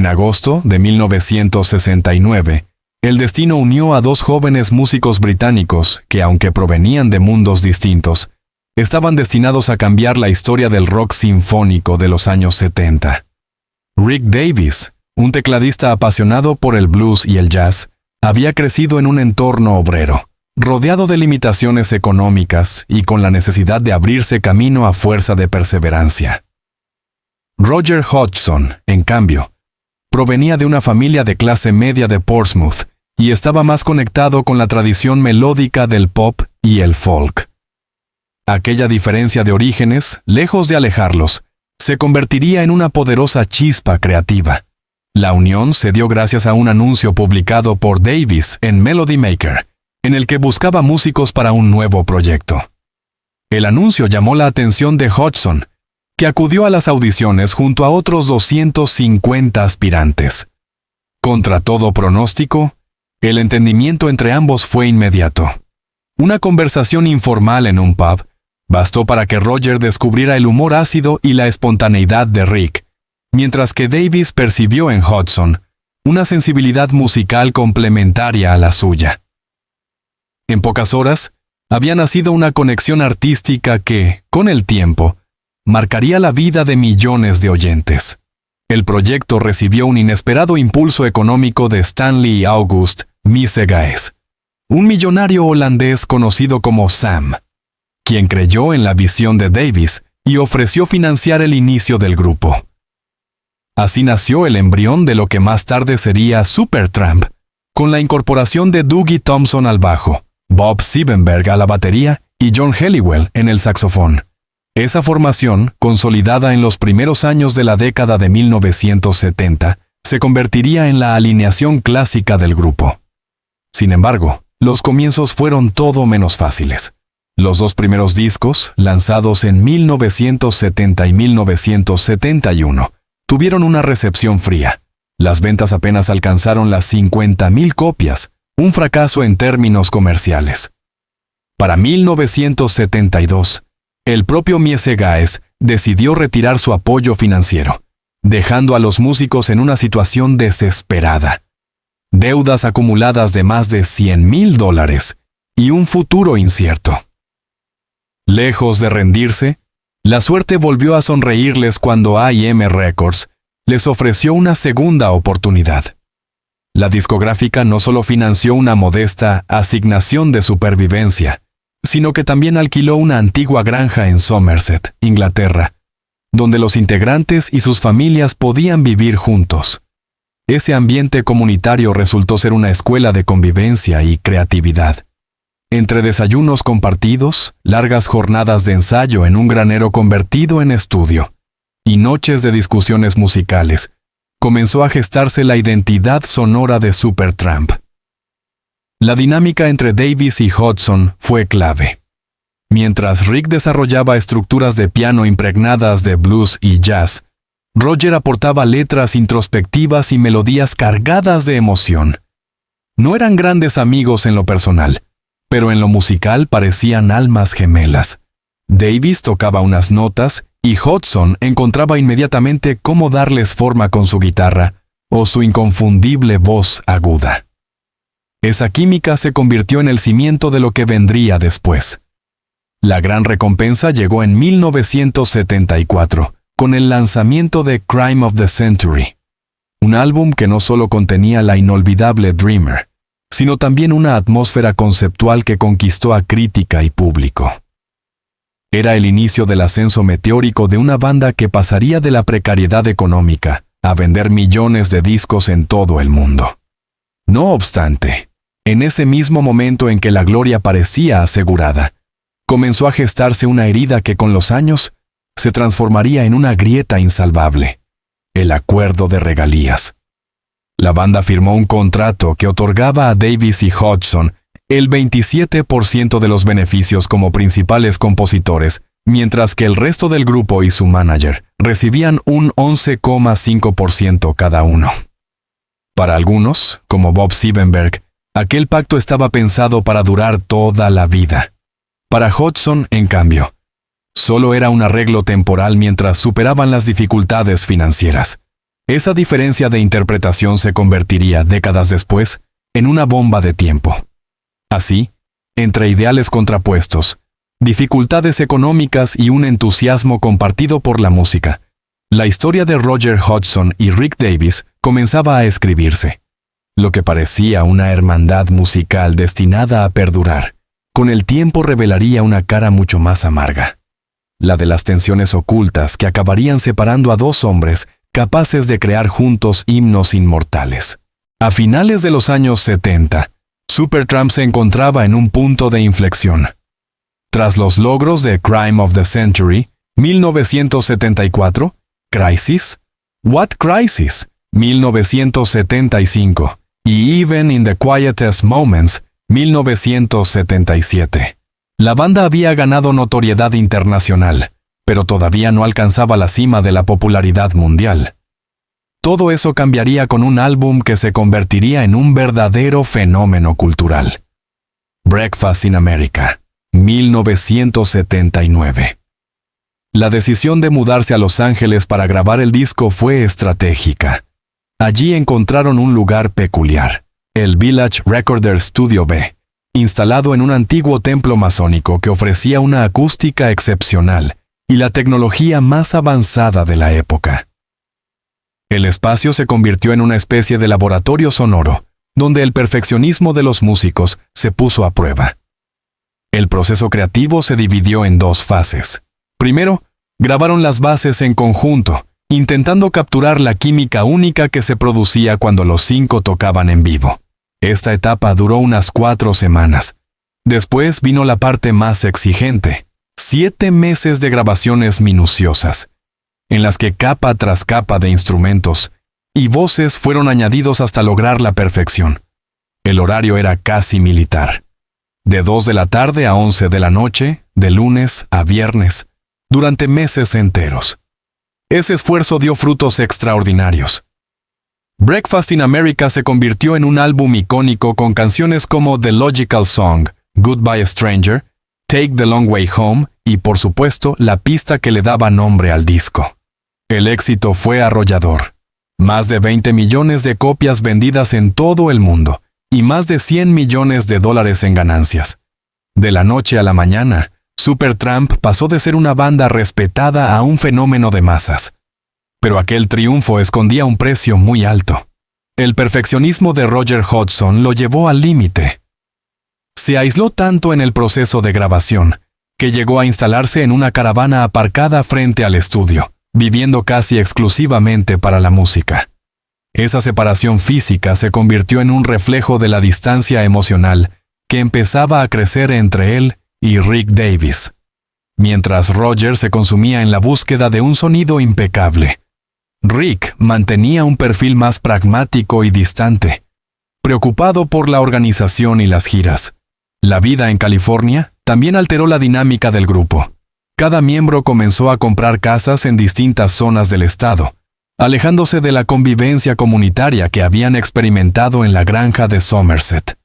En agosto de 1969, el destino unió a dos jóvenes músicos británicos que, aunque provenían de mundos distintos, estaban destinados a cambiar la historia del rock sinfónico de los años 70. Rick Davies, un tecladista apasionado por el blues y el jazz, había crecido en un entorno obrero, rodeado de limitaciones económicas y con la necesidad de abrirse camino a fuerza de perseverancia. Roger Hodgson, en cambio, provenía de una familia de clase media de Portsmouth y estaba más conectado con la tradición melódica del pop y el folk. Aquella diferencia de orígenes, lejos de alejarlos, se convertiría en una poderosa chispa creativa. La unión se dio gracias a un anuncio publicado por Davies en Melody Maker, en el que buscaba músicos para un nuevo proyecto. El anuncio llamó la atención de Hodgson, que acudió a las audiciones junto a otros 250 aspirantes. Contra todo pronóstico, el entendimiento entre ambos fue inmediato. Una conversación informal en un pub bastó para que Roger descubriera el humor ácido y la espontaneidad de Rick, mientras que Davies percibió en Hodgson una sensibilidad musical complementaria a la suya. En pocas horas, había nacido una conexión artística que, con el tiempo, marcaría la vida de millones de oyentes. El proyecto recibió un inesperado impulso económico de Stanley August Miesegaes, un millonario holandés conocido como Sam, quien creyó en la visión de Davies y ofreció financiar el inicio del grupo. Así nació el embrión de lo que más tarde sería Supertramp, con la incorporación de Dougie Thompson al bajo, Bob Siebenberg a la batería y John Helliwell en el saxofón. Esa formación, consolidada en los primeros años de la década de 1970, se convertiría en la alineación clásica del grupo. Sin embargo, los comienzos fueron todo menos fáciles. Los dos primeros discos, lanzados en 1970 y 1971, tuvieron una recepción fría. Las ventas apenas alcanzaron las 50,000 copias, un fracaso en términos comerciales. Para 1972, el propio Miesegaes decidió retirar su apoyo financiero, dejando a los músicos en una situación desesperada. Deudas acumuladas de más de $100,000 y un futuro incierto. Lejos de rendirse, la suerte volvió a sonreírles cuando A&M Records les ofreció una segunda oportunidad. La discográfica no solo financió una modesta asignación de supervivencia, sino que también alquiló una antigua granja en Somerset, Inglaterra, donde los integrantes y sus familias podían vivir juntos. Ese ambiente comunitario resultó ser una escuela de convivencia y creatividad. Entre desayunos compartidos, largas jornadas de ensayo en un granero convertido en estudio, y noches de discusiones musicales, comenzó a gestarse la identidad sonora de Supertramp. La dinámica entre Davies y Hodgson fue clave. Mientras Rick desarrollaba estructuras de piano impregnadas de blues y jazz, Roger aportaba letras introspectivas y melodías cargadas de emoción. No eran grandes amigos en lo personal, pero en lo musical parecían almas gemelas. Davies tocaba unas notas y Hodgson encontraba inmediatamente cómo darles forma con su guitarra o su inconfundible voz aguda. Esa química se convirtió en el cimiento de lo que vendría después. La gran recompensa llegó en 1974, con el lanzamiento de Crime of the Century, un álbum que no solo contenía la inolvidable Dreamer, sino también una atmósfera conceptual que conquistó a crítica y público. Era el inicio del ascenso meteórico de una banda que pasaría de la precariedad económica a vender millones de discos en todo el mundo. No obstante, en ese mismo momento en que la gloria parecía asegurada, comenzó a gestarse una herida que con los años se transformaría en una grieta insalvable: el acuerdo de regalías. La banda firmó un contrato que otorgaba a Davies y Hodgson el 27% de los beneficios como principales compositores, mientras que el resto del grupo y su manager recibían un 11,5% cada uno. Para algunos, como Bob Siebenberg, aquel pacto estaba pensado para durar toda la vida. Para Hodgson, en cambio, solo era un arreglo temporal mientras superaban las dificultades financieras. Esa diferencia de interpretación se convertiría, décadas después, en una bomba de tiempo. Así, entre ideales contrapuestos, dificultades económicas y un entusiasmo compartido por la música, la historia de Roger Hodgson y Rick Davies comenzaba a escribirse. Lo que parecía una hermandad musical destinada a perdurar, con el tiempo revelaría una cara mucho más amarga. La de las tensiones ocultas que acabarían separando a dos hombres capaces de crear juntos himnos inmortales. A finales de los años 70, Supertramp se encontraba en un punto de inflexión. Tras los logros de Crime of the Century, 1974, Crisis, What Crisis, 1975, y Even in the Quietest Moments, 1977. La banda había ganado notoriedad internacional, pero todavía no alcanzaba la cima de la popularidad mundial. Todo eso cambiaría con un álbum que se convertiría en un verdadero fenómeno cultural. Breakfast in America, 1979. La decisión de mudarse a Los Ángeles para grabar el disco fue estratégica. Allí encontraron un lugar peculiar, el Village Recorder Studio B, instalado en un antiguo templo masónico que ofrecía una acústica excepcional y la tecnología más avanzada de la época. El espacio se convirtió en una especie de laboratorio sonoro, donde el perfeccionismo de los músicos se puso a prueba. El proceso creativo se dividió en dos fases. Primero, grabaron las bases en conjunto, intentando capturar la química única que se producía cuando los cinco tocaban en vivo. Esta etapa duró unas 4 semanas. Después vino la parte más exigente, 7 meses de grabaciones minuciosas, en las que capa tras capa de instrumentos y voces fueron añadidos hasta lograr la perfección. El horario era casi militar. De 2 de la tarde a 11 de la noche, de lunes a viernes, durante meses enteros. Ese esfuerzo dio frutos extraordinarios. Breakfast in America se convirtió en un álbum icónico con canciones como The Logical Song, Goodbye Stranger, Take the Long Way Home y, por supuesto, la pista que le daba nombre al disco. El éxito fue arrollador. Más de 20 millones de copias vendidas en todo el mundo y más de $100 millones en ganancias. De la noche a la mañana, Supertramp pasó de ser una banda respetada a un fenómeno de masas. Pero aquel triunfo escondía un precio muy alto. El perfeccionismo de Roger Hodgson lo llevó al límite. Se aisló tanto en el proceso de grabación, que llegó a instalarse en una caravana aparcada frente al estudio, viviendo casi exclusivamente para la música. Esa separación física se convirtió en un reflejo de la distancia emocional que empezaba a crecer entre él y Rick Davies, mientras Roger se consumía en la búsqueda de un sonido impecable. Rick mantenía un perfil más pragmático y distante, preocupado por la organización y las giras. La vida en California también alteró la dinámica del grupo. Cada miembro comenzó a comprar casas en distintas zonas del estado, alejándose de la convivencia comunitaria que habían experimentado en la granja de Somerset.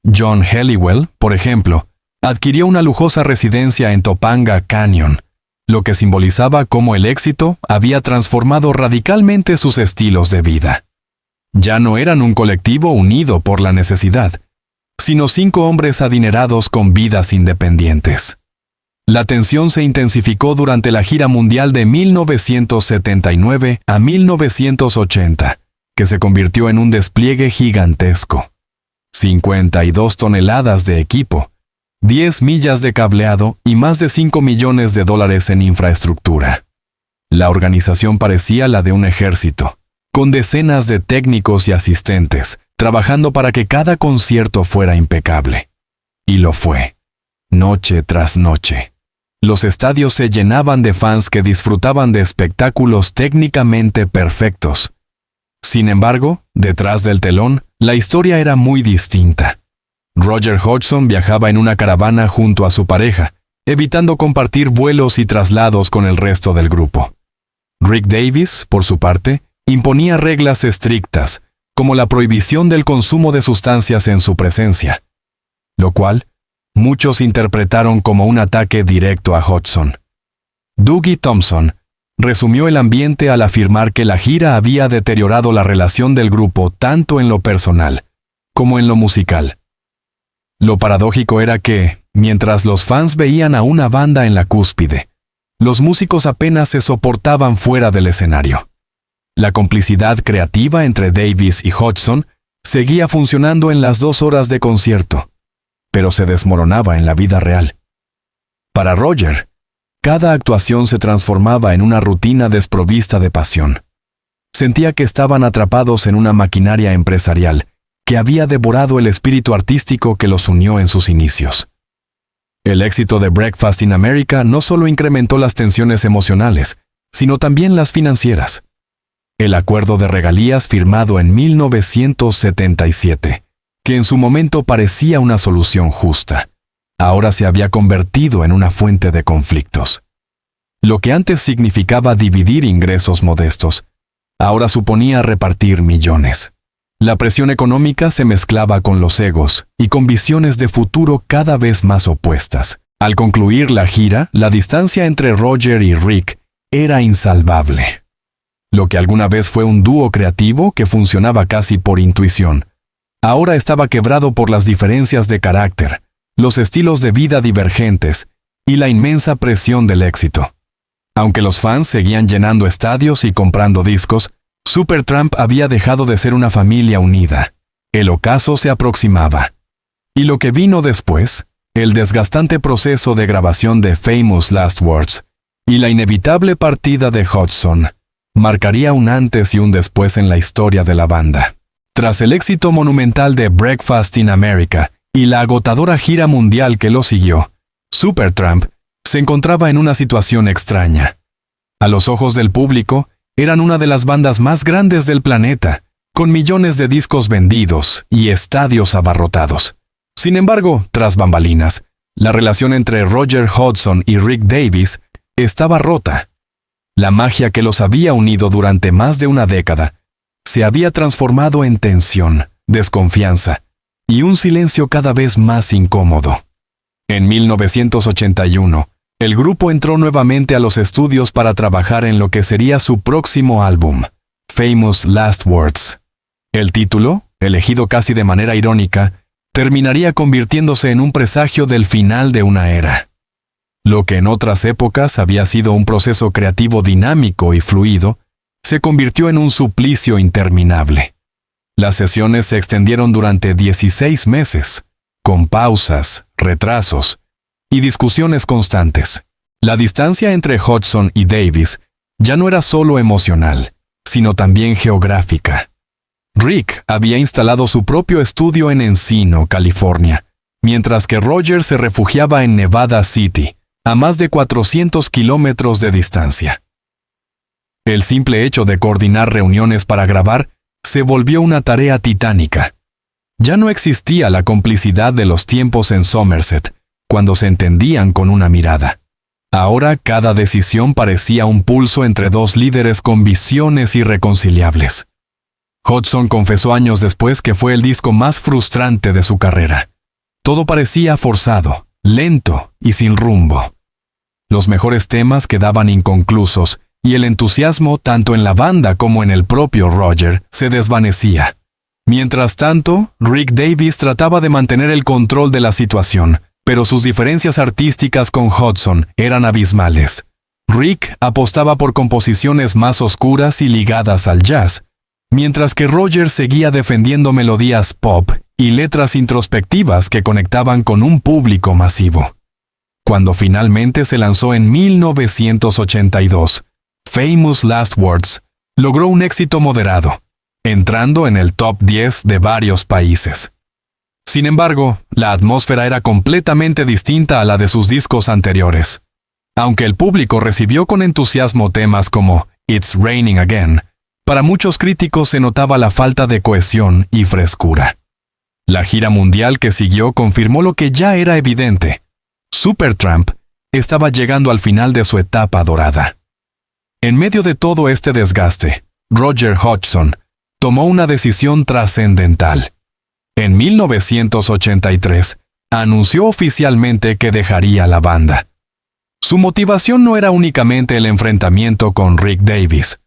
John Helliwell, por ejemplo, adquirió una lujosa residencia en Topanga Canyon, lo que simbolizaba cómo el éxito había transformado radicalmente sus estilos de vida. Ya no eran un colectivo unido por la necesidad, sino 5 hombres adinerados con vidas independientes. La tensión se intensificó durante la gira mundial de 1979 a 1980, que se convirtió en un despliegue gigantesco. 52 toneladas de equipo, 10 millas de cableado y más de $5 millones en infraestructura. La organización parecía la de un ejército, con decenas de técnicos y asistentes, trabajando para que cada concierto fuera impecable. Y lo fue, noche tras noche. Los estadios se llenaban de fans que disfrutaban de espectáculos técnicamente perfectos. Sin embargo, detrás del telón, la historia era muy distinta. Roger Hodgson viajaba en una caravana junto a su pareja, evitando compartir vuelos y traslados con el resto del grupo. Rick Davies, por su parte, imponía reglas estrictas, como la prohibición del consumo de sustancias en su presencia, lo cual muchos interpretaron como un ataque directo a Hodgson. Dougie Thompson, resumió el ambiente al afirmar que la gira había deteriorado la relación del grupo tanto en lo personal como en lo musical. Lo paradójico era que, mientras los fans veían a una banda en la cúspide, los músicos apenas se soportaban fuera del escenario. La complicidad creativa entre Davis y Hodgson seguía funcionando en las 2 horas de concierto, pero se desmoronaba en la vida real. Para Roger, cada actuación se transformaba en una rutina desprovista de pasión. Sentía que estaban atrapados en una maquinaria empresarial que había devorado el espíritu artístico que los unió en sus inicios. El éxito de Breakfast in America no solo incrementó las tensiones emocionales, sino también las financieras. El acuerdo de regalías firmado en 1977, que en su momento parecía una solución justa, ahora se había convertido en una fuente de conflictos. Lo que antes significaba dividir ingresos modestos, ahora suponía repartir millones. La presión económica se mezclaba con los egos y con visiones de futuro cada vez más opuestas. Al concluir la gira, la distancia entre Roger y Rick era insalvable. Lo que alguna vez fue un dúo creativo que funcionaba casi por intuición, ahora estaba quebrado por las diferencias de carácter, los estilos de vida divergentes y la inmensa presión del éxito. Aunque los fans seguían llenando estadios y comprando discos, Supertramp había dejado de ser una familia unida. El ocaso se aproximaba. Y lo que vino después, el desgastante proceso de grabación de Famous Last Words y la inevitable partida de Hodgson, marcaría un antes y un después en la historia de la banda. Tras el éxito monumental de Breakfast in America y la agotadora gira mundial que lo siguió, Supertramp se encontraba en una situación extraña. A los ojos del público, eran una de las bandas más grandes del planeta, con millones de discos vendidos y estadios abarrotados. Sin embargo, tras bambalinas, la relación entre Roger Hodgson y Rick Davis estaba rota. La magia que los había unido durante más de una década se había transformado en tensión, desconfianza y un silencio cada vez más incómodo. En 1981, el grupo entró nuevamente a los estudios para trabajar en lo que sería su próximo álbum, Famous Last Words. El título, elegido casi de manera irónica, terminaría convirtiéndose en un presagio del final de una era. Lo que en otras épocas había sido un proceso creativo dinámico y fluido, se convirtió en un suplicio interminable. Las sesiones se extendieron durante 16 meses, con pausas, retrasos y discusiones constantes. La distancia entre Hodgson y Davis ya no era solo emocional, sino también geográfica. Rick había instalado su propio estudio en Encino, California, mientras que Roger se refugiaba en Nevada City, a más de 400 kilómetros de distancia. El simple hecho de coordinar reuniones para grabar se volvió una tarea titánica. Ya no existía la complicidad de los tiempos en Somerset, cuando se entendían con una mirada. Ahora cada decisión parecía un pulso entre dos líderes con visiones irreconciliables. Hodgson confesó años después que fue el disco más frustrante de su carrera. Todo parecía forzado, lento y sin rumbo. Los mejores temas quedaban inconclusos y el entusiasmo, tanto en la banda como en el propio Roger, se desvanecía. Mientras tanto, Rick Davis trataba de mantener el control de la situación, pero sus diferencias artísticas con Hodgson eran abismales. Rick apostaba por composiciones más oscuras y ligadas al jazz, mientras que Roger seguía defendiendo melodías pop y letras introspectivas que conectaban con un público masivo. Cuando finalmente se lanzó en 1982, Famous Last Words logró un éxito moderado, entrando en el top 10 de varios países. Sin embargo, la atmósfera era completamente distinta a la de sus discos anteriores. Aunque el público recibió con entusiasmo temas como It's Raining Again, para muchos críticos se notaba la falta de cohesión y frescura. La gira mundial que siguió confirmó lo que ya era evidente. Supertramp estaba llegando al final de su etapa dorada. En medio de todo este desgaste, Roger Hodgson tomó una decisión trascendental. En 1983, anunció oficialmente que dejaría la banda. Su motivación no era únicamente el enfrentamiento con Rick Davies.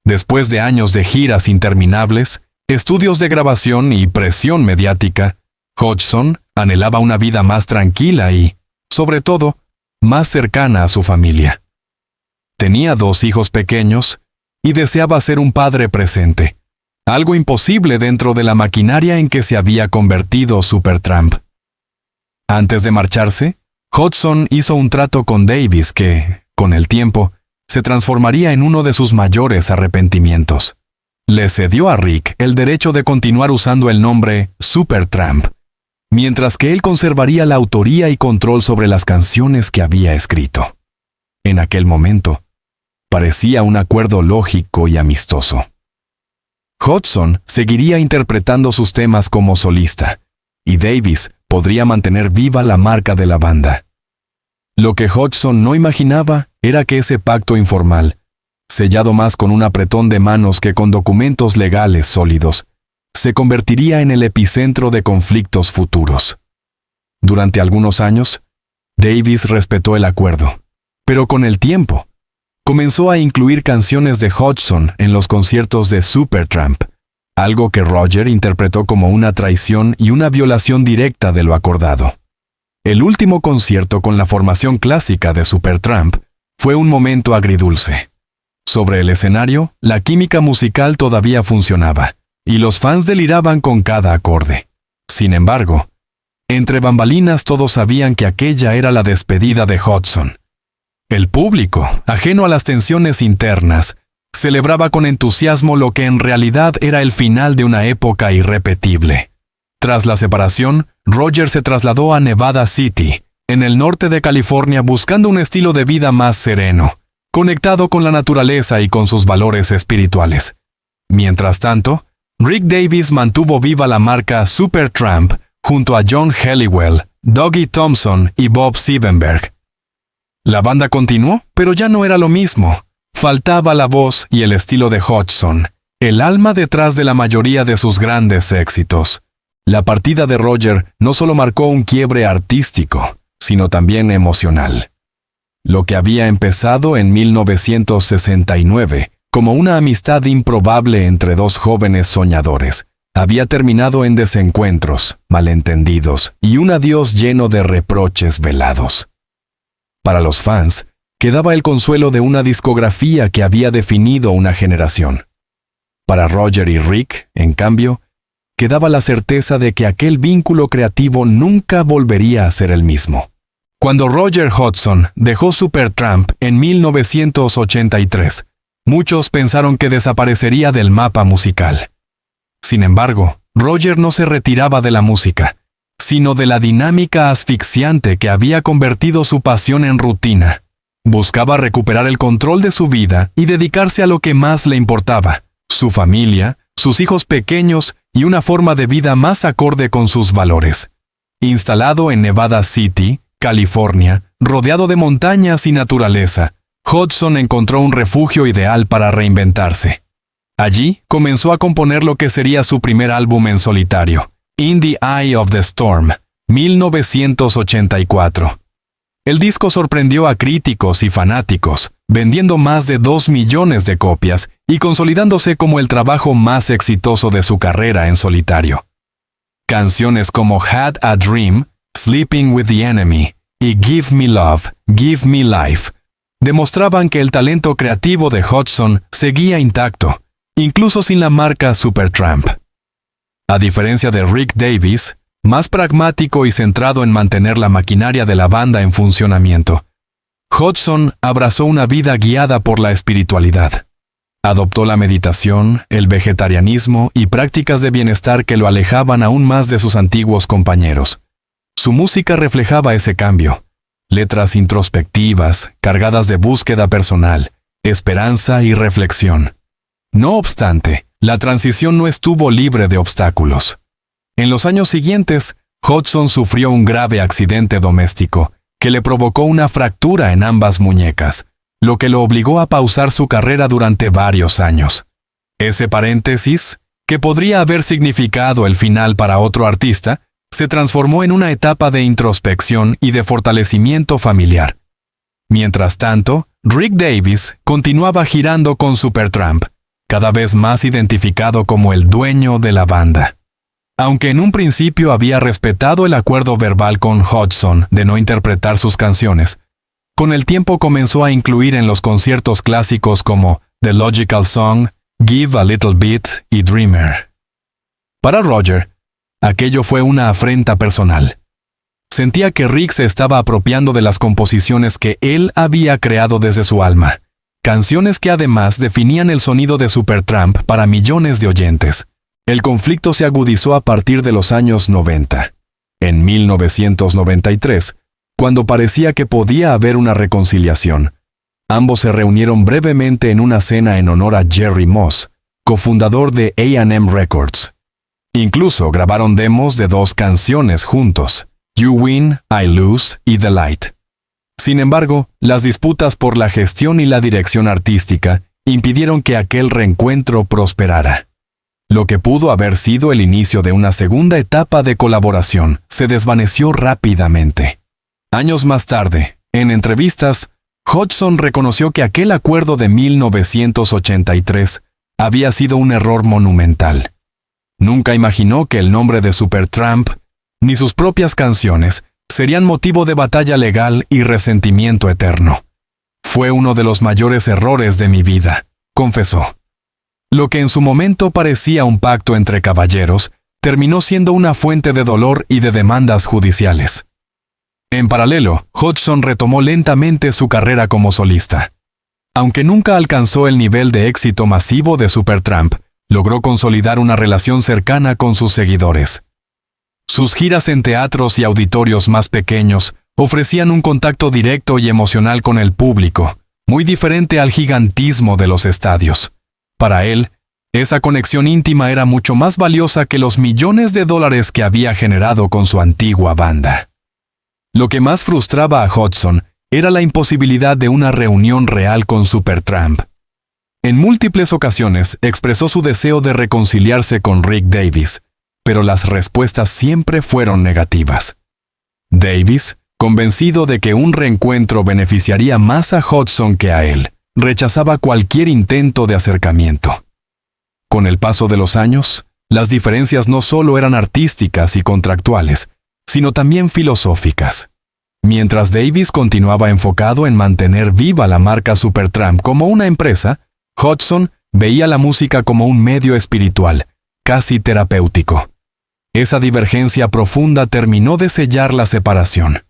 Después de años de giras interminables, estudios de grabación y presión mediática, Hodgson anhelaba una vida más tranquila y, sobre todo, más cercana a su familia. Tenía 2 hijos pequeños y deseaba ser un padre presente, algo imposible dentro de la maquinaria en que se había convertido Supertramp. Antes de marcharse, Hodgson hizo un trato con Davies que, con el tiempo, se transformaría en uno de sus mayores arrepentimientos. Le cedió a Rick el derecho de continuar usando el nombre Supertramp, mientras que él conservaría la autoría y control sobre las canciones que había escrito. En aquel momento, parecía un acuerdo lógico y amistoso. Hodgson seguiría interpretando sus temas como solista, y Davies podría mantener viva la marca de la banda. Lo que Hodgson no imaginaba era que ese pacto informal, sellado más con un apretón de manos que con documentos legales sólidos, se convertiría en el epicentro de conflictos futuros. Durante algunos años, Davies respetó el acuerdo, pero con el tiempo, comenzó a incluir canciones de Hodgson en los conciertos de Supertramp, algo que Roger interpretó como una traición y una violación directa de lo acordado. El último concierto con la formación clásica de Supertramp fue un momento agridulce. Sobre el escenario, la química musical todavía funcionaba, y los fans deliraban con cada acorde. Sin embargo, entre bambalinas todos sabían que aquella era la despedida de Hodgson. El público, ajeno a las tensiones internas, celebraba con entusiasmo lo que en realidad era el final de una época irrepetible. Tras la separación, Roger se trasladó a Nevada City, en el norte de California, buscando un estilo de vida más sereno, conectado con la naturaleza y con sus valores espirituales. Mientras tanto, Rick Davies mantuvo viva la marca Supertramp junto a John Helliwell, Dougie Thompson y Bob Siebenberg. La banda continuó, pero ya no era lo mismo. Faltaba la voz y el estilo de Hodgson, el alma detrás de la mayoría de sus grandes éxitos. La partida de Roger no solo marcó un quiebre artístico, sino también emocional. Lo que había empezado en 1969 como una amistad improbable entre 2 jóvenes soñadores, había terminado en desencuentros, malentendidos y un adiós lleno de reproches velados. Para los fans, quedaba el consuelo de una discografía que había definido una generación. Para Roger y Rick, en cambio, quedaba la certeza de que aquel vínculo creativo nunca volvería a ser el mismo. Cuando Roger Hodgson dejó Supertramp en 1983, muchos pensaron que desaparecería del mapa musical. Sin embargo, Roger no se retiraba de la música, sino de la dinámica asfixiante que había convertido su pasión en rutina. Buscaba recuperar el control de su vida y dedicarse a lo que más le importaba, su familia, sus hijos pequeños y una forma de vida más acorde con sus valores. Instalado en Nevada City, California, rodeado de montañas y naturaleza, Hodgson encontró un refugio ideal para reinventarse. Allí comenzó a componer lo que sería su primer álbum en solitario, In the Eye of the Storm, 1984. El disco sorprendió a críticos y fanáticos, vendiendo más de 2 millones de copias y consolidándose como el trabajo más exitoso de su carrera en solitario. Canciones como Had a Dream, Sleeping with the Enemy y Give Me Love, Give Me Life demostraban que el talento creativo de Hodgson seguía intacto, incluso sin la marca Supertramp. A diferencia de Rick Davies, más pragmático y centrado en mantener la maquinaria de la banda en funcionamiento, Hodgson abrazó una vida guiada por la espiritualidad. Adoptó la meditación, el vegetarianismo y prácticas de bienestar que lo alejaban aún más de sus antiguos compañeros. Su música reflejaba ese cambio. Letras introspectivas, cargadas de búsqueda personal, esperanza y reflexión. No obstante, la transición no estuvo libre de obstáculos. En los años siguientes, Hodgson sufrió un grave accidente doméstico que le provocó una fractura en ambas muñecas, lo que lo obligó a pausar su carrera durante varios años. Ese paréntesis, que podría haber significado el final para otro artista, se transformó en una etapa de introspección y de fortalecimiento familiar. Mientras tanto, Rick Davies continuaba girando con Supertramp, cada vez más identificado como el dueño de la banda. Aunque en un principio había respetado el acuerdo verbal con Hodgson de no interpretar sus canciones, con el tiempo comenzó a incluir en los conciertos clásicos como The Logical Song, Give a Little Bit y Dreamer. Para Roger, aquello fue una afrenta personal. Sentía que Rick se estaba apropiando de las composiciones que él había creado desde su alma, canciones que además definían el sonido de Supertramp para millones de oyentes. El conflicto se agudizó a partir de los años 90. En 1993, cuando parecía que podía haber una reconciliación, ambos se reunieron brevemente en una cena en honor a Jerry Moss, cofundador de A&M Records. Incluso grabaron demos de 2 canciones juntos, You Win, I Lose y The Light. Sin embargo, las disputas por la gestión y la dirección artística impidieron que aquel reencuentro prosperara. Lo que pudo haber sido el inicio de una segunda etapa de colaboración se desvaneció rápidamente. Años más tarde, en entrevistas, Hodgson reconoció que aquel acuerdo de 1983 había sido un error monumental. Nunca imaginó que el nombre de Supertramp, ni sus propias canciones, serían motivo de batalla legal y resentimiento eterno. Fue uno de los mayores errores de mi vida, confesó. Lo que en su momento parecía un pacto entre caballeros, terminó siendo una fuente de dolor y de demandas judiciales. En paralelo, Hodgson retomó lentamente su carrera como solista. Aunque nunca alcanzó el nivel de éxito masivo de Supertramp, logró consolidar una relación cercana con sus seguidores. Sus giras en teatros y auditorios más pequeños ofrecían un contacto directo y emocional con el público, muy diferente al gigantismo de los estadios. Para él, esa conexión íntima era mucho más valiosa que los millones de dólares que había generado con su antigua banda. Lo que más frustraba a Hodgson era la imposibilidad de una reunión real con Supertramp. En múltiples ocasiones expresó su deseo de reconciliarse con Rick Davies, pero las respuestas siempre fueron negativas. Davies, convencido de que un reencuentro beneficiaría más a Hodgson que a él, rechazaba cualquier intento de acercamiento. Con el paso de los años, las diferencias no solo eran artísticas y contractuales, sino también filosóficas. Mientras Davies continuaba enfocado en mantener viva la marca Supertramp como una empresa, Hodgson veía la música como un medio espiritual, casi terapéutico. Esa divergencia profunda terminó de sellar la separación.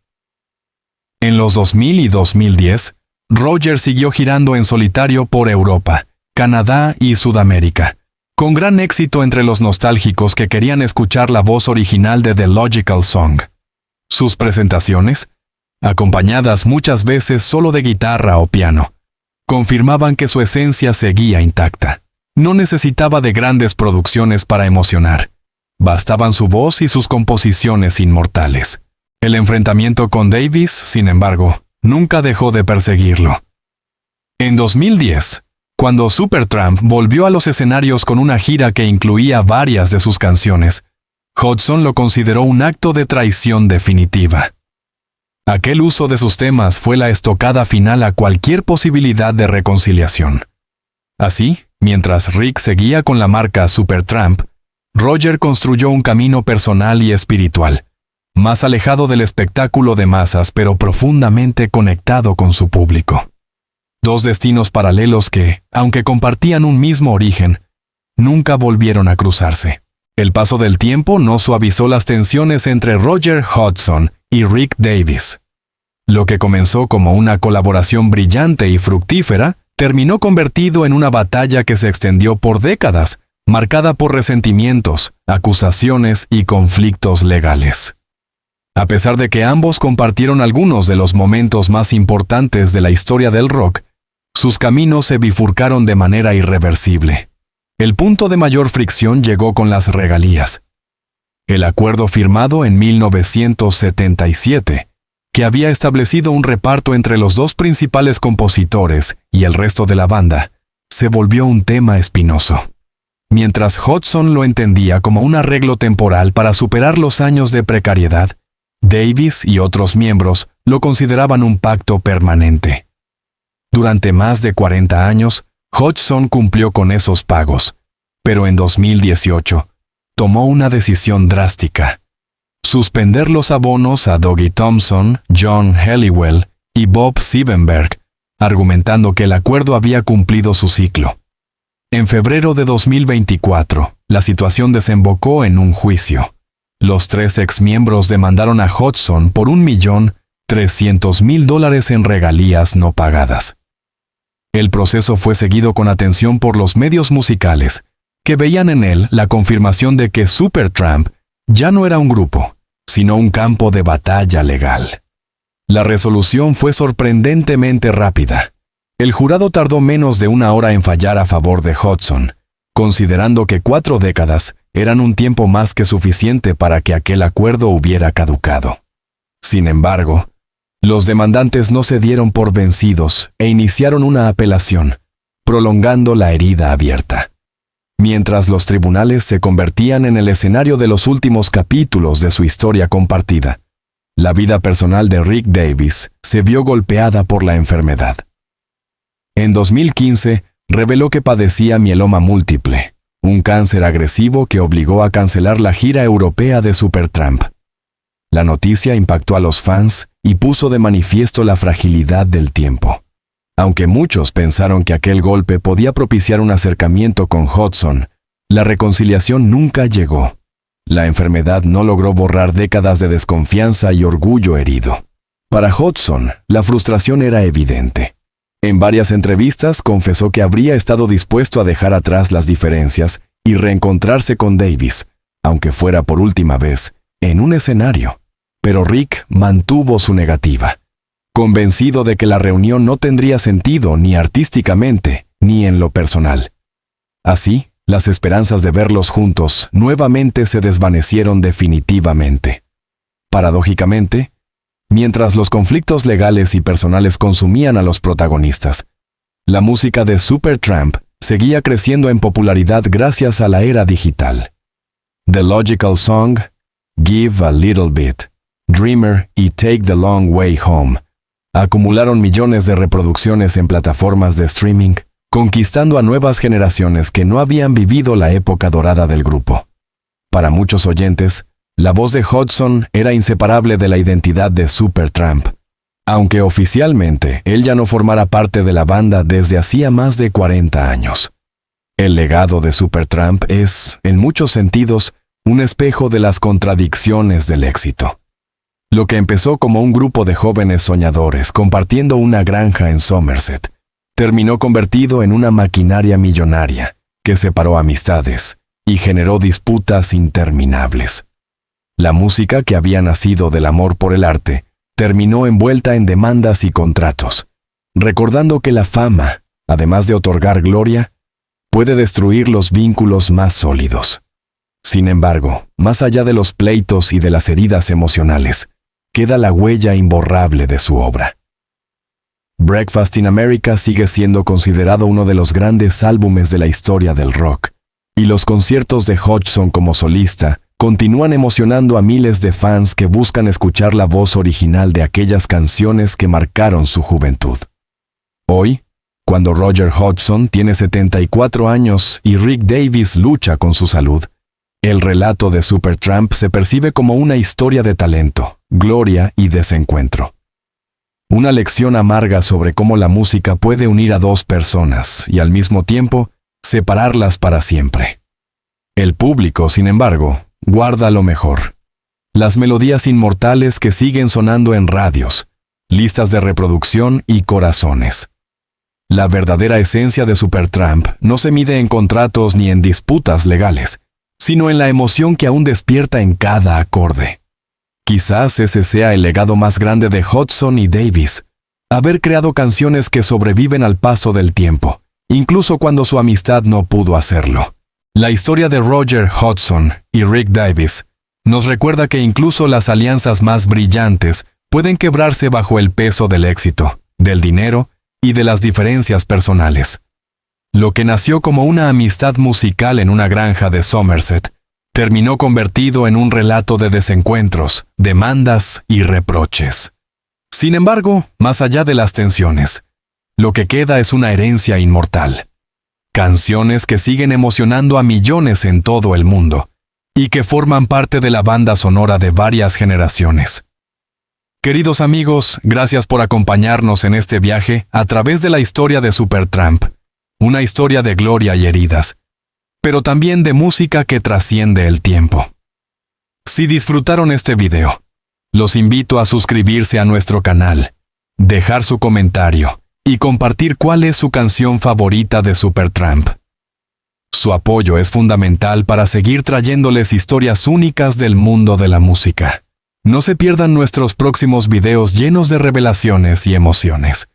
En los 2000 y 2010, Roger siguió girando en solitario por Europa, Canadá y Sudamérica, con gran éxito entre los nostálgicos que querían escuchar la voz original de The Logical Song. Sus presentaciones, acompañadas muchas veces solo de guitarra o piano, confirmaban que su esencia seguía intacta. No necesitaba de grandes producciones para emocionar. Bastaban su voz y sus composiciones inmortales. El enfrentamiento con Davies, sin embargo, nunca dejó de perseguirlo. En 2010, cuando Supertramp volvió a los escenarios con una gira que incluía varias de sus canciones, Hodgson lo consideró un acto de traición definitiva. Aquel uso de sus temas fue la estocada final a cualquier posibilidad de reconciliación. Así, mientras Rick seguía con la marca Supertramp, Roger construyó un camino personal y espiritual, más alejado del espectáculo de masas pero profundamente conectado con su público. 2 destinos paralelos que, aunque compartían un mismo origen, nunca volvieron a cruzarse. El paso del tiempo no suavizó las tensiones entre Roger Hodgson y Rick Davies. Lo que comenzó como una colaboración brillante y fructífera, terminó convertido en una batalla que se extendió por décadas, marcada por resentimientos, acusaciones y conflictos legales. A pesar de que ambos compartieron algunos de los momentos más importantes de la historia del rock, sus caminos se bifurcaron de manera irreversible. El punto de mayor fricción llegó con las regalías. El acuerdo firmado en 1977, que había establecido un reparto entre los 2 principales compositores y el resto de la banda, se volvió un tema espinoso. Mientras Hodgson lo entendía como un arreglo temporal para superar los años de precariedad, Davies y otros miembros lo consideraban un pacto permanente. Durante más de 40 años, Hodgson cumplió con esos pagos, pero en 2018 tomó una decisión drástica: suspender los abonos a Dougie Thompson, John Helliwell y Bob Siebenberg, argumentando que el acuerdo había cumplido su ciclo. En febrero de 2024, la situación desembocó en un juicio. Los 3 exmiembros demandaron a Hodgson por $1.300.000 en regalías no pagadas. El proceso fue seguido con atención por los medios musicales, que veían en él la confirmación de que Supertramp ya no era un grupo, sino un campo de batalla legal. La resolución fue sorprendentemente rápida. El jurado tardó menos de 1 hora en fallar a favor de Hodgson, considerando que 4 décadas eran un tiempo más que suficiente para que aquel acuerdo hubiera caducado. Sin embargo, los demandantes no se dieron por vencidos e iniciaron una apelación, prolongando la herida abierta. Mientras los tribunales se convertían en el escenario de los últimos capítulos de su historia compartida, la vida personal de Rick Davies se vio golpeada por la enfermedad. En 2015, reveló que padecía mieloma múltiple, un cáncer agresivo que obligó a cancelar la gira europea de Supertramp. La noticia impactó a los fans y puso de manifiesto la fragilidad del tiempo. Aunque muchos pensaron que aquel golpe podía propiciar un acercamiento con Hodgson, la reconciliación nunca llegó. La enfermedad no logró borrar décadas de desconfianza y orgullo herido. Para Hodgson, la frustración era evidente. En varias entrevistas confesó que habría estado dispuesto a dejar atrás las diferencias y reencontrarse con Davies, aunque fuera por última vez, en un escenario. Pero Rick mantuvo su negativa, convencido de que la reunión no tendría sentido ni artísticamente ni en lo personal. Así, las esperanzas de verlos juntos nuevamente se desvanecieron definitivamente. Paradójicamente, mientras los conflictos legales y personales consumían a los protagonistas, la música de Supertramp seguía creciendo en popularidad gracias a la era digital. The Logical Song, Give a Little Bit, Dreamer y Take the Long Way Home acumularon millones de reproducciones en plataformas de streaming, conquistando a nuevas generaciones que no habían vivido la época dorada del grupo. Para muchos oyentes, la voz de Hodgson era inseparable de la identidad de Supertramp, aunque oficialmente él ya no formara parte de la banda desde hacía más de 40 años. El legado de Supertramp es, en muchos sentidos, un espejo de las contradicciones del éxito. Lo que empezó como un grupo de jóvenes soñadores compartiendo una granja en Somerset, terminó convertido en una maquinaria millonaria que separó amistades y generó disputas interminables. La música que había nacido del amor por el arte terminó envuelta en demandas y contratos, recordando que la fama, además de otorgar gloria, puede destruir los vínculos más sólidos. Sin embargo, más allá de los pleitos y de las heridas emocionales, queda la huella imborrable de su obra. Breakfast in America sigue siendo considerado uno de los grandes álbumes de la historia del rock, y los conciertos de Hodgson como solista continúan emocionando a miles de fans que buscan escuchar la voz original de aquellas canciones que marcaron su juventud. Hoy, cuando Roger Hodgson tiene 74 años y Rick Davies lucha con su salud, el relato de Supertramp se percibe como una historia de talento, gloria y desencuentro. Una lección amarga sobre cómo la música puede unir a 2 personas y al mismo tiempo separarlas para siempre. El público, sin embargo, guarda lo mejor: las melodías inmortales que siguen sonando en radios, listas de reproducción y corazones. La verdadera esencia de Supertramp no se mide en contratos ni en disputas legales, sino en la emoción que aún despierta en cada acorde. Quizás ese sea el legado más grande de Hodgson y Davies: haber creado canciones que sobreviven al paso del tiempo, incluso cuando su amistad no pudo hacerlo. La historia de Roger Hodgson y Rick Davies nos recuerda que incluso las alianzas más brillantes pueden quebrarse bajo el peso del éxito, del dinero y de las diferencias personales. Lo que nació como una amistad musical en una granja de Somerset terminó convertido en un relato de desencuentros, demandas y reproches. Sin embargo, más allá de las tensiones, lo que queda es una herencia inmortal. Canciones que siguen emocionando a millones en todo el mundo y que forman parte de la banda sonora de varias generaciones. Queridos amigos, gracias por acompañarnos en este viaje a través de la historia de Supertramp, una historia de gloria y heridas, pero también de música que trasciende el tiempo. Si disfrutaron este video, los invito a suscribirse a nuestro canal, dejar su comentario y compartir cuál es su canción favorita de Supertramp. Su apoyo es fundamental para seguir trayéndoles historias únicas del mundo de la música. No se pierdan nuestros próximos videos llenos de revelaciones y emociones.